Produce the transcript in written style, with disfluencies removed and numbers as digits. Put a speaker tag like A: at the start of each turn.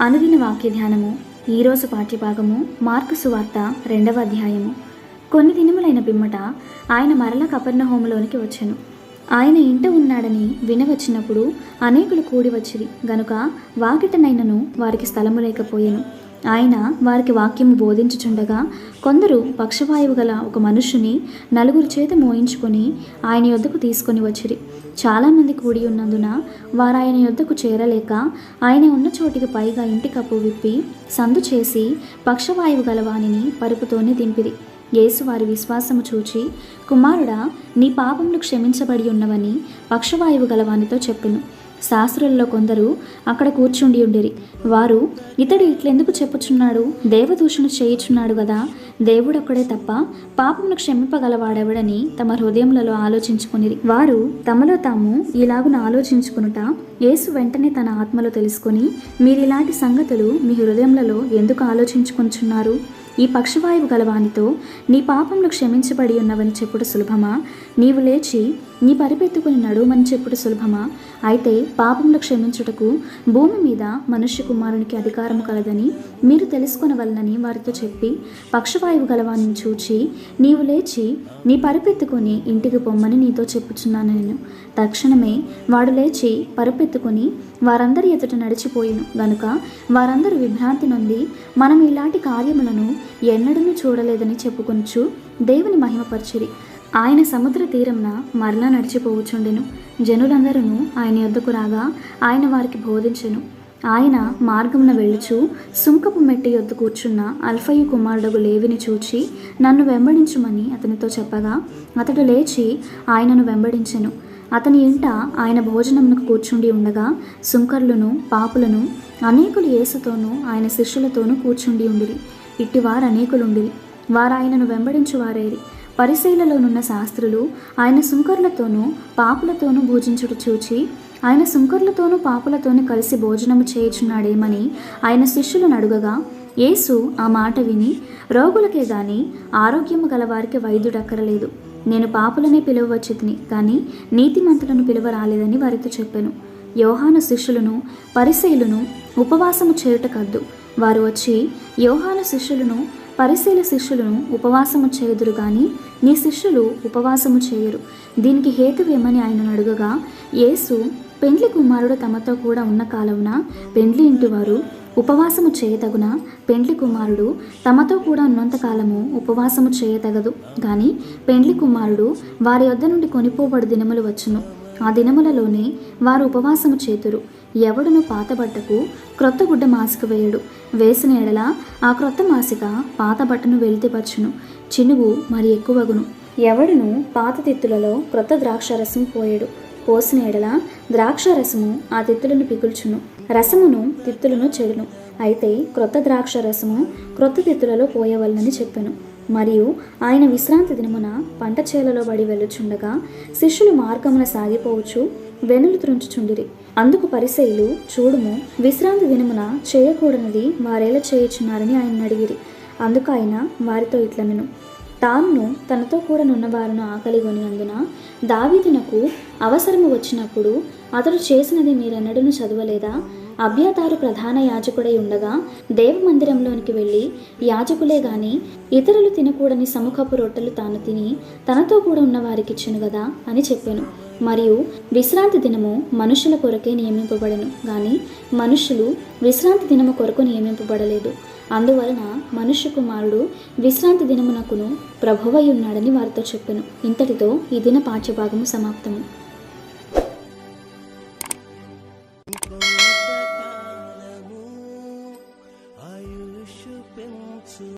A: అనుదిన వాక్య ధ్యానము. ఈరోజు పాఠ్యభాగము మార్కు సువార్త 2వ అధ్యాయము. కొన్ని దినములైన పిమ్మట ఆయన మరల కపెర్నహూములోనికి వచ్చెను. ఆయన ఇంట ఉన్నాడని వినవచ్చినప్పుడు అనేకులు కూడి వచ్చిరి గనుక వాకిటనైనను వారికి స్థలము లేకపోయెను. ఆయన వారికి వాక్యము బోధించుచుండగా కొందరు పక్షవాయువు గల ఒక మనుష్యుని 4 చేత మోయించుకొని ఆయన యొద్దకు తీసుకొని వచ్చిరి. చాలామంది కూడి ఉన్నందున వారు ఆయన యొద్దకు చేరలేక ఆయన ఉన్న చోటికి పైగా ఇంటి కప్పు విప్పి సందు చేసి పక్షవాయువు గల వానిని పరుపుతోనే దింపిరి. యేసు వారి విశ్వాసము చూచి, కుమారుడా, నీ పాపములు క్షమించబడి ఉన్నవని పక్షవాయువు గలవానితో చెప్పెను. శాస్త్రులలో కొందరు అక్కడ కూర్చుండి ఉండిరి. వారు, ఇతడు ఇట్లెందుకు చెప్పుచున్నాడు? దేవదూషణ చేయుచున్నాడు గదా. దేవుడొక్కడే తప్ప పాపమును క్షమింపగలవాడెవడని తమ హృదయములలో ఆలోచించుకునిరి. వారు తమలో తాము ఇలాగున ఆలోచించుకునుట యేసు వెంటనే తన ఆత్మలో తెలుసుకొని, మీరిలాంటి సంగతులు మీ హృదయములలో ఎందుకు ఆలోచించుకొనుచున్నారు? ఈ పక్షవాయువు గలవానితో నీ పాపములు క్షమించబడి ఉన్నవని చెప్పుడు సులభమా? నీవు లేచి నీ పరిపెత్తుకుని నడుమని చెప్పుడు సులభమా? అయితే పాపములు క్షమించుటకు భూమి మీద మనుష్య కుమారునికి అధికారము కలదని మీరు తెలుసుకొనవలనని వారితో చెప్పి, పక్షవాయువు గలవానిని చూచి, నీవు లేచి నీ పరిపెత్తుకొని ఇంటికి పొమ్మని నీతో చెప్పుచున్నాను నేను. తక్షణమే వాడు లేచి పరుపెత్తుకొని వారందరి ఎదుట నడిచిపోయిను. గనుక వారందరూ విభ్రాంతి నొంది, మనం ఇలాంటి కార్యములను ఎన్నడూ చూడలేదని చెప్పుకొనుచు దేవుని మహిమపరచిరి. ఆయన సముద్ర తీరంన మరలా నడిచిపోవచుండెను. జనులందరూ ఆయన యొద్దకు రాగా ఆయన వారికి బోధించెను. ఆయన మార్గమున వెళ్ళుచు సుంకపు మెట్టి యొద్ద కూర్చున్న అల్ఫయు కుమారుడగు లేవిని చూచి, నన్ను వెంబడించుమని అతనితో చెప్పగా అతడు లేచి ఆయనను వెంబడించెను. అతని ఇంట ఆయన భోజనమునకు కూర్చుండి ఉండగా సుంకర్లను పాపులను అనేకులు యేసుతోనూ ఆయన శిష్యులతోనూ కూర్చుండి ఉండిరి. ఇట్టివారు అనేకులుండిరి. వారు ఆయనను వెంబడించువారేరి. పరిసయ్యులలోనున్న శాస్త్రులు ఆయన సుంకర్లతోనూ పాపులతోనూ భోజించుట చూచి, ఆయన సుంకర్లతోనూ పాపులతోనూ కలిసి భోజనము చేయుచున్నాడేమని ఆయన శిష్యులను అడుగగా, యేసు ఆ మాట విని, రోగులకే గాని ఆరోగ్యము గలవారికి వైద్యుడక్కరలేదు. నేను పాపులనే పిలువవచ్చితిని కానీ నీతిమంతులను పిలువ రాలేదని వారితో చెప్పెను. యోహాను శిష్యులను పరిసయ్యులను ఉపవాసము చేయుట కద్దు. వారు వచ్చి, యోహాను శిష్యులను పరిసయ్యుల శిష్యులను ఉపవాసము చేయుదురు గాని నీ శిష్యులు ఉపవాసము చేయరు. దీనికి హేతువేమని ఆయనను అడుగగా, యేసు, పెండ్లి కుమారుడు తమతో కూడా ఉన్న కాలమున పెండ్లి ఇంటి వారు ఉపవాసము చేయతగున, పెండ్లి కుమారుడు తమతో కూడా ఉన్నంత కాలము ఉపవాసము చేయతగదు. కానీ పెండ్లి కుమారుడు వారి వద్ద నుండి కొనిపోబడు దినములు వచ్చును. ఆ దినములలోనే వారు ఉపవాసము చేతురు. ఎవడును పాత బట్టకు క్రొత్త గుడ్డ మాసిక వేయడు. వేసిన ఎడల ఆ క్రొత్త మాసిక పాత బట్టను వెలితిపరచును, చినుగు మరి ఎక్కువగును. ఎవడును పాత తిత్తులలో క్రొత్త ద్రాక్షారసము పోయడు. పోసిన ఎడల ద్రాక్షారసము ఆ తిత్తులను పిగుల్చును, రసమును తిత్తులను చెడును. అయితే క్రొత్త ద్రాక్షారసము క్రొత్త తిత్తులలో పోయవలనని చెప్పెను. మరియు ఆయన విశ్రాంతి దినమున పంట చేలలో బడి వెళ్ళుచుండగా శిష్యులు మార్గమున సాగిపోవచ్చు వెనులు త్రుంచుచుండిరి. అందుకు పరిసయ్యులు, చూడుము, విశ్రాంతి దినమున చేయకూడనిది వారేలా చేయుచున్నారని ఆయన అడిగిరి. అందుకు ఆయన వారితో ఇట్లనెను, తాను తనతో కూడా నున్నవారును ఆకలిగొని అందున దావీదునకు అవసరము వచ్చినప్పుడు అతడు చేసినది మీరెన్నడూ చదవలేదా? అబ్యాతారు ప్రధాన యాజకుడై ఉండగా దేవమందిరంలోనికి వెళ్ళి యాజకులే గాని ఇతరులు తినకూడని సముఖపు రొట్టెలు తాను తిని తనతో కూడా ఉన్న వారికి ఇచ్చెను గదా అని చెప్పాను. మరియు విశ్రాంతి దినము మనుషుల కొరకే నియమింపబడెను గాని మనుషులు విశ్రాంతి దినము కొరకు నియమింపబడలేదు. అందువలన మనుష్య కుమారుడు విశ్రాంతి దినమునకును ప్రభువై ఉన్నాడని వారితో చెప్పెను. ఇంతటితో ఈ దిన పాఠ్యభాగము సమాప్తము.